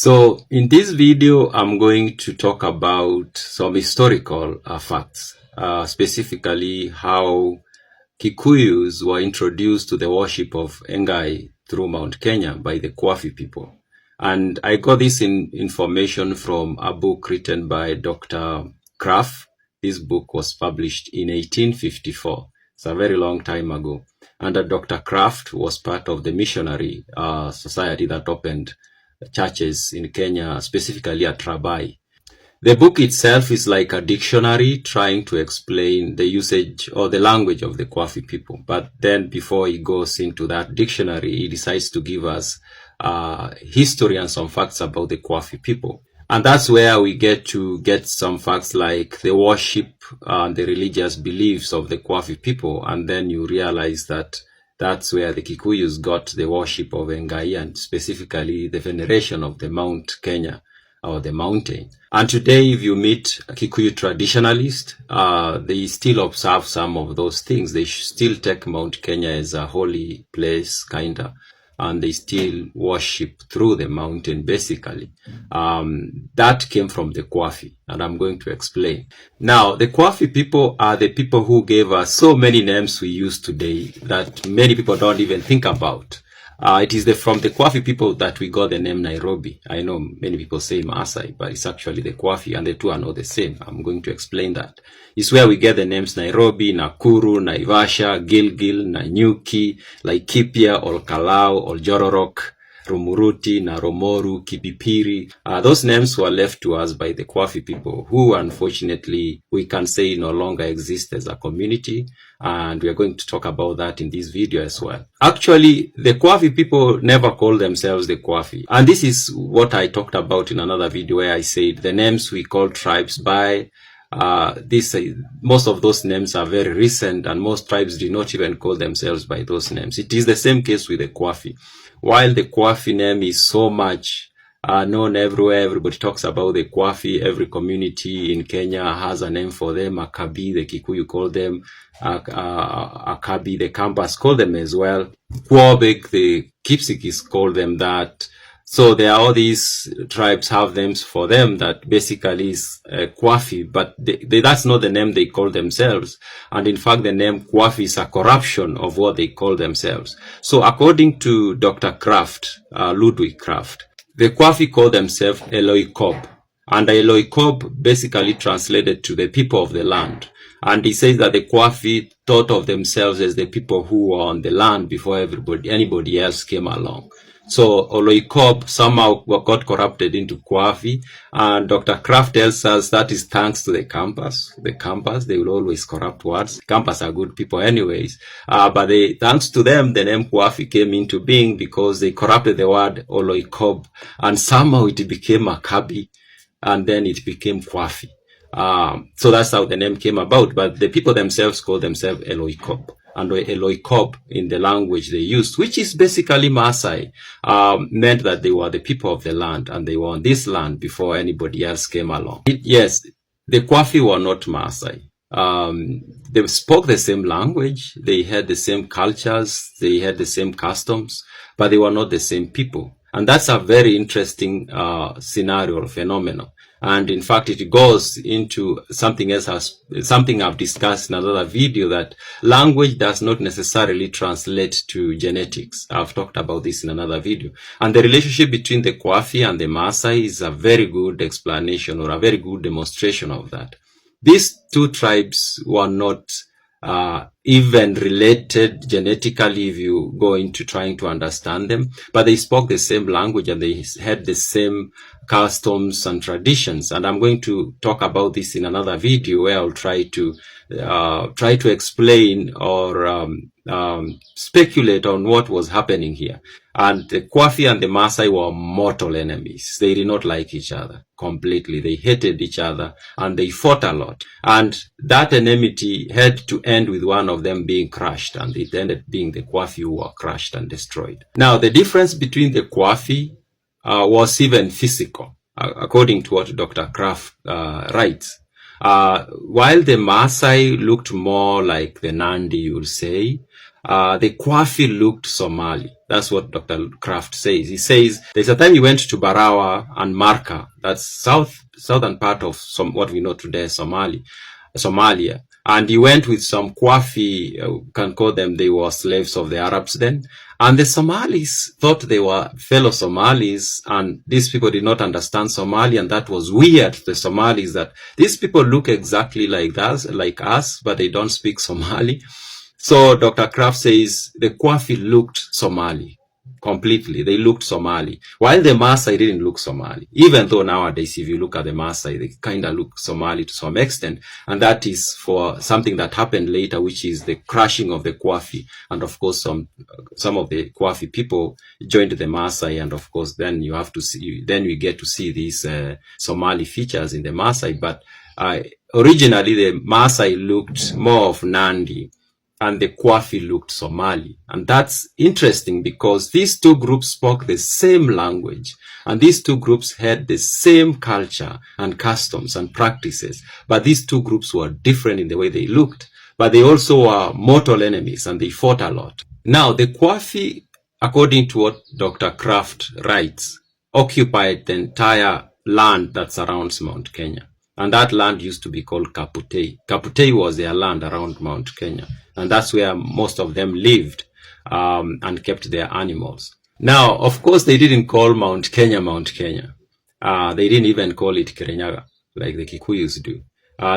So in this video, I'm going to talk about some historical facts, specifically how Gikuyus were introduced to the worship of Ngai through Mount Kenya by the Kwafi people. And I got this information from a book written by Dr. Krapf. This book was published in 1854. It's a very long time ago. And Dr. Krapf was part of the missionary society that opened churches in Kenya, specifically at Rabai. The book itself is like a dictionary trying to explain the usage or the language of the Kwafi people. But then before he goes into that dictionary, he decides to give us history and some facts about the Kwafi people. And that's where we get some facts like the worship and the religious beliefs of the Kwafi people. And then you realize that that's where the Gikuyus got the worship of Ngai, and specifically the veneration of the Mount Kenya, or the mountain. And today, if you meet a Gikuyu traditionalist, they still observe some of those things. They still take Mount Kenya as a holy place, kinda, and they still worship through the mountain, basically. That came from the Kwafi, and I'm going to explain. Now, the Kwafi people are the people who gave us so many names we use today that many people don't even think about. It is from the Kwafi people that we got the name Nairobi. I know many people say Maasai, but it's actually the Kwafi, and the two are not the same. I'm going to explain that. It's where we get the names Nairobi, Nakuru, Naivasha, Gilgil, Nanyuki, Laikipia, Olkalau, Oljororok, Rumuruti, Naromoru, Kipipiri. Those names were left to us by the Kwafi people, who unfortunately we can say no longer exist as a community, and we are going to talk about that in this video as well. Actually, the Kwafi people never call themselves the Kwafi, and this is what I talked about in another video where I said the names we call tribes by most of those names are very recent, and most tribes do not even call themselves by those names. It is the same case with the Kwafi. While the Kwafi name is so much known everywhere, everybody talks about the Kwafi. Every community in Kenya has a name for them. Akabi, the Gikuyu call them. Akabi, the campus call them as well. Kwobek, the Kipsigis call them that. So there are all these tribes have names for them that basically is Kwafi, but that's not the name they call themselves. And in fact, the name Kwafi is a corruption of what they call themselves. So according to Dr. Krapf, Ludwig Krapf, the Kwafi call themselves Eloikob. And Eloikob basically translated to the people of the land. And he says that the Kwafi thought of themselves as the people who were on the land before anybody else came along. So Eloikob somehow got corrupted into Kwafi, and Dr. Krapf tells us that is thanks to the campus. The campus, they will always corrupt words. Campus are good people anyways, but thanks to them, the name Kwafi came into being because they corrupted the word Eloikob, and somehow it became Akabi, and then it became Kwafi. So that's how the name came about, but the people themselves call themselves Eloikob. And Eloikob in the language they used, which is basically Maasai, meant that they were the people of the land, and they were on this land before anybody else came along. Yes, the Kwafi were not Maasai. They spoke the same language, they had the same cultures, they had the same customs, but they were not the same people. And that's a very interesting scenario or phenomenon. And in fact, it goes into something else, something I've discussed in another video, that language does not necessarily translate to genetics. I've talked about this in another video. And the relationship between the Kwafi and the Maasai is a very good explanation, or a very good demonstration of that. These two tribes were not even related genetically if you go into trying to understand them, but they spoke the same language and they had the same customs and traditions. And I'm going to talk about this in another video where I'll try to explain or speculate on what was happening here. And the Kwafi and the Maasai were mortal enemies. They did not like each other completely. They hated each other and they fought a lot. And that enmity had to end with one of them being crushed, and it ended being the Kwafi who were crushed and destroyed. Now, the difference between the Kwafi was even physical, according to what Dr. Krapf writes. While the Maasai looked more like the Nandi, you'll say, the Kwafi looked Somali. That's what Dr. Krapf says. He says there's a time he went to Barawa and Marka, that's southern part of what we know today as Somalia. And he went with some Kwafi, can call them, they were slaves of the Arabs then. And the Somalis thought they were fellow Somalis, and these people did not understand Somali, and that was weird to the Somalis, that these people look exactly like us, but they don't speak Somali. So Dr. Krapf says the Kwafi looked Somali completely. They looked Somali, while the Maasai didn't look Somali, even though nowadays if you look at the Maasai, they kind of look Somali to some extent, and that is for something that happened later, which is the crushing of the Kwafi. And of course some of the Kwafi people joined the Maasai, and of course then we get to see these Somali features in the Maasai. But originally the Maasai looked more of Nandi, and the Kwafi looked Somali. And that's interesting because these two groups spoke the same language, and these two groups had the same culture and customs and practices, but these two groups were different in the way they looked. But they also were mortal enemies, and they fought a lot. Now, the Kwafi, according to what Dr. Krapf writes, occupied the entire land that surrounds Mount Kenya. And that land used to be called Kaputei. Kaputei was their land around Mount Kenya. And that's where most of them lived and kept their animals. Now, of course, they didn't call Mount Kenya Mount Kenya. They didn't even call it Kirinyaga like the Gikuyus do.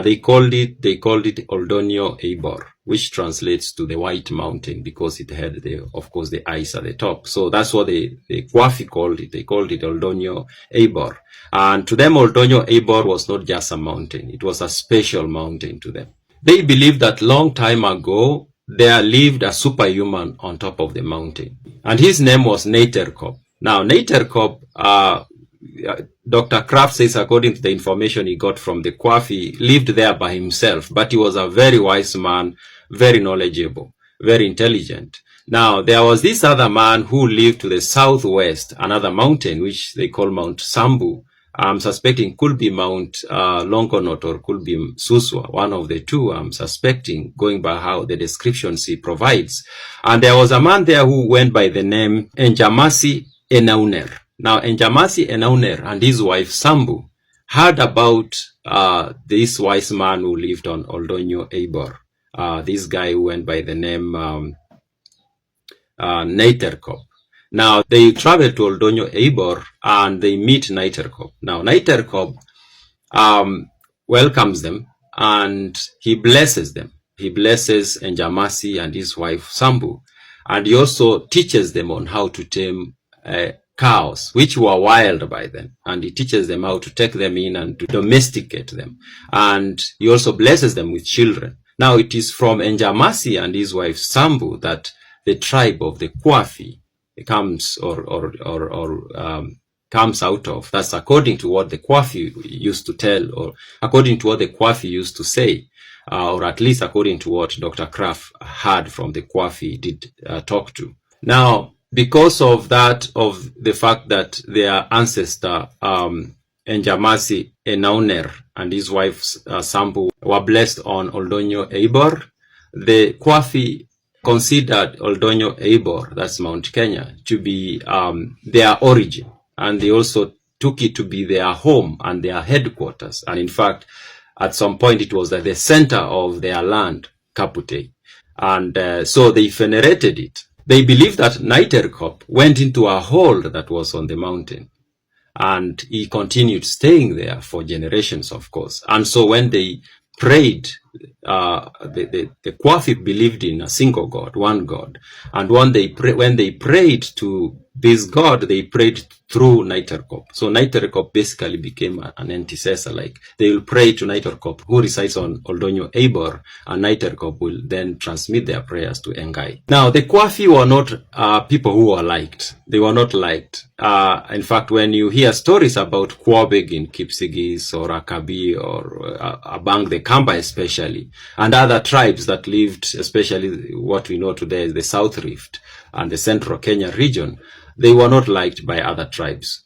They called it Alonyo Abor, which translates to the White Mountain, because it had of course the ice at the top. So that's what the Kwafi called it. They called it Alonyo Abor. And to them, Alonyo Abor was not just a mountain. It was a special mountain to them. They believed that long time ago, there lived a superhuman on top of the mountain. And his name was Neterkob. Now, Neterkob, Dr. Krapf says, according to the information he got from the Kwafi, lived there by himself, but he was a very wise man, very knowledgeable, very intelligent. Now, there was this other man who lived to the southwest, another mountain, which they call Mount Sambu. I'm suspecting could be Mount Longonot or could be Suswa, one of the two, I'm suspecting, going by how the descriptions he provides. And there was a man there who went by the name Njamasi Enauner. Now, Njamasi Enauner and his wife Sambu heard about this wise man who lived on Alonyo Abor, this guy who went by the name Neterkob. Now, they travel to Alonyo Abor and they meet Neterkob. Now, Neterkob welcomes them and he blesses them. He blesses Njamasi and his wife Sambu. And he also teaches them on how to tame cows, which were wild by then. And he teaches them how to take them in and to domesticate them. And he also blesses them with children. Now, it is from Njamasi and his wife Sambu that the tribe of the Kwafi comes comes out of. That's according to what the Kwafi used to tell, or according to what the Kwafi used to say, or at least according to what Dr. Krapf heard from the Kwafi did talk to. Now, because of that, of the fact that their ancestor Njamasi Enauner and his wife Sambu were blessed on Alonyo Abor, the Kwafi considered Alonyo Abor, that's Mount Kenya, to be their origin. And they also took it to be their home and their headquarters. And in fact, at some point, it was at the center of their land, Kaputei. And so they venerated it. They believed that Neterkob went into a hole that was on the mountain. And he continued staying there for generations, of course. And so when they prayed, the Kwafi believed in a single God, one God. And when they prayed to this God, they prayed through Neterkob. So Neterkob basically became an intercessor. Like they will pray to Neterkob, who resides on Alonyo Abor, and Neterkob will then transmit their prayers to Ngai. Now, the Kwafi were not people who were liked. They were not liked. In fact, when you hear stories about Kwabeg in Kipsigis or Akabi or Abang the Kamba especially, and other tribes that lived, especially what we know today as the South Rift and the Central Kenya region, they were not liked by other tribes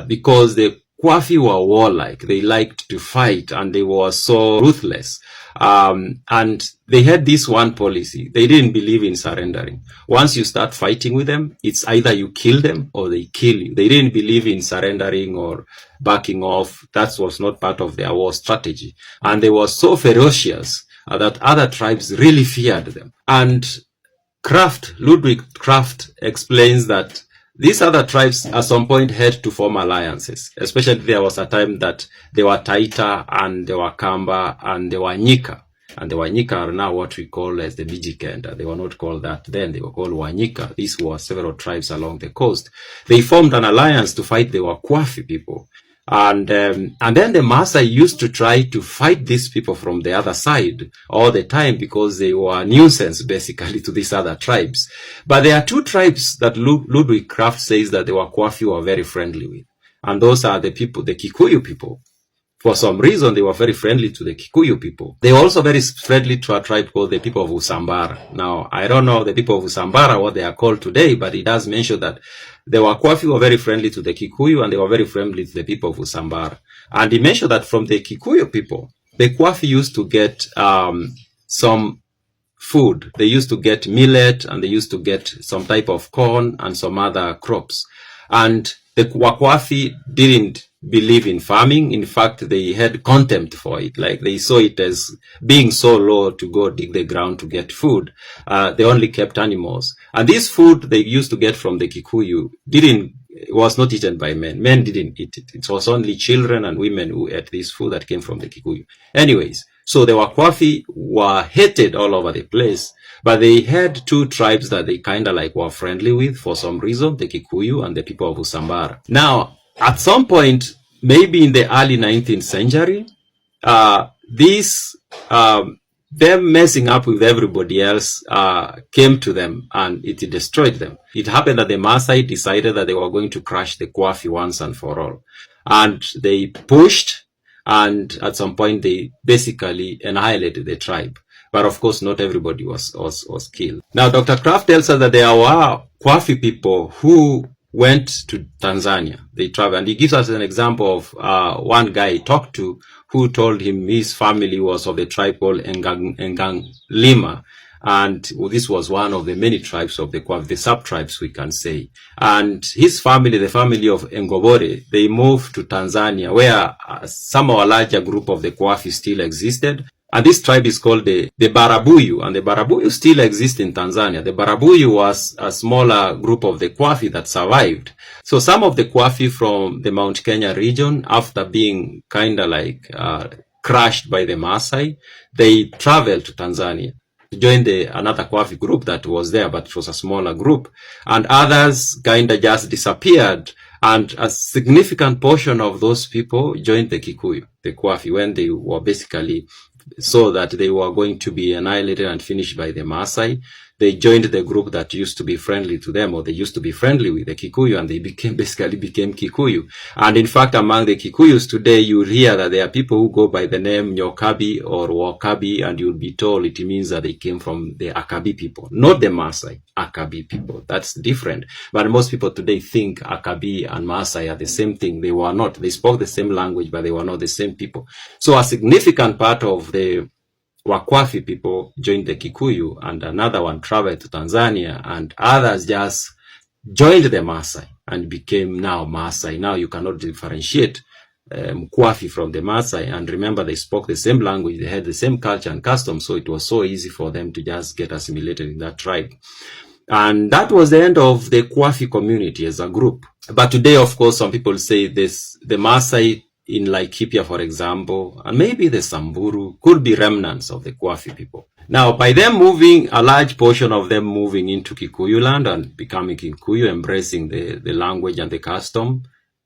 because the Kwafi were warlike. They liked to fight, and they were so ruthless. And they had this one policy. They didn't believe in surrendering. Once you start fighting with them, it's either you kill them or they kill you. They didn't believe in surrendering or backing off. That was not part of their war strategy. And they were so ferocious that other tribes really feared them. And Ludwig Krapf explains that these other tribes at some point had to form alliances. Especially there was a time that they were Taita and they were Kamba and they were Nyika. And the Wanyika are now what we call as the Mijikenda. They were not called that then. They were called Wanyika. These were several tribes along the coast. They formed an alliance to fight the Kwafi people. And then the Maasai used to try to fight these people from the other side all the time because they were a nuisance basically to these other tribes. But there are two tribes that Ludwig Krapf says that the Kwafi were very friendly with. And those are the people, the Gikuyu people. For some reason, they were very friendly to the Gikuyu people. They were also very friendly to a tribe called the people of Usambara. Now, I don't know the people of Usambara, what they are called today, but it does mention that the Kwafi were very friendly to the Gikuyu and they were very friendly to the people of Usambara. And he mentioned that from the Gikuyu people, the Kwafi used to get some food. They used to get millet and they used to get some type of corn and some other crops. And the Kwafi didn't believe in farming. In fact, they had contempt for it. Like they saw it as being so low to go dig the ground to get food. They only kept animals. And this food they used to get from the Gikuyu was not eaten by men. Men didn't eat it. It was only children and women who ate this food that came from the Gikuyu. Anyways, so the Kwafi were hated all over the place. But they had two tribes that they kind of like were friendly with for some reason, the Gikuyu and the people of Usambara. Now, at some point, maybe in the early 19th century, them messing up with everybody else came to them and it destroyed them. It happened that the Maasai decided that they were going to crush the Kwafi once and for all. And they pushed, and at some point they basically annihilated the tribe. But of course, not everybody was killed. Now, Dr. Krapf tells us that there were Kwafi people who went to Tanzania. They traveled, and he gives us an example of one guy he talked to who told him his family was of the tribe called Enganglima. And this was one of the many tribes of the Kwafi, the sub-tribes we can say. And his family, the family of Ngobore, they moved to Tanzania, where somehow a larger group of the Kwafi still existed. And this tribe is called the Barabuyu, and the Barabuyu still exists in Tanzania. The Barabuyu was a smaller group of the Kwafi that survived. So some of the Kwafi from the Mount Kenya region, after being kind of like crushed by the Maasai, they traveled to Tanzania to join another Kwafi group that was there, but it was a smaller group. And others kind of just disappeared. And a significant portion of those people joined the Gikuyu, the Kwafi, when they were basically so that they were going to be annihilated and finished by the Maasai. They joined the group that used to be friendly to them, or they used to be friendly with the Gikuyu, and they basically became Gikuyu. And in fact, among the Gikuyus today, you hear that there are people who go by the name Nyokabi or Wakabi, and you'll be told it means that they came from the Akabi people, not the Maasai, Akabi people. That's different. But most people today think Akabi and Maasai are the same thing. They were not. They spoke the same language, but they were not the same people. So a significant part of the Wakwafi people joined the Gikuyu, and another one traveled to Tanzania, and others just joined the Maasai and became now Maasai. Now you cannot differentiate Mkwafi from the Maasai, and remember they spoke the same language, they had the same culture and customs, so it was so easy for them to just get assimilated in that tribe. And that was the end of the Kwafi community as a group. But today, of course, some people say the Maasai in Laikipia, for example, and maybe the Samburu could be remnants of the Kwafi people. Now, by them moving, a large portion of them moving into Gikuyu land and becoming Gikuyu, embracing the language and the custom,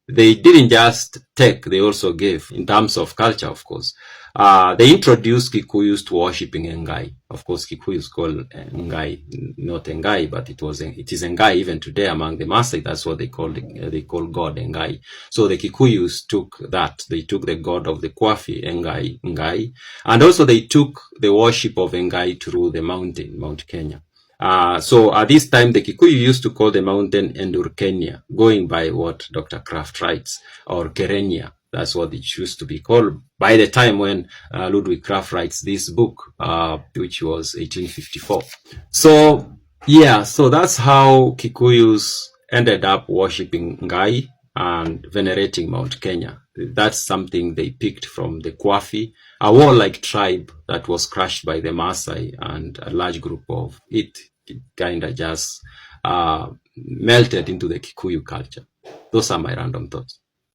they didn't just take, they also gave in terms of culture, of course. They introduced Gikuyus to worshipping Ngai. Of course, Gikuyu is called Ngai, not Ngai, but it is Ngai even today among the Maasai. That's what they call God Ngai. So the Gikuyus took that. They took the god of the Kwafi, Ngai, and also they took the worship of Ngai through the mountain, Mount Kenya. So at this time, the Kikuyu used to call the mountain Endurkenya, going by what Dr. Krapf writes, or Kerenya. That's what it used to be called by the time when Ludwig Krapf writes this book, which was 1854. So, yeah, so that's how Kikuyus ended up worshipping Ngai and venerating Mount Kenya. That's something they picked from the Kwafi, a warlike tribe that was crushed by the Maasai, and a large group of it kind of just melted into the Kikuyu culture. Those are my random thoughts.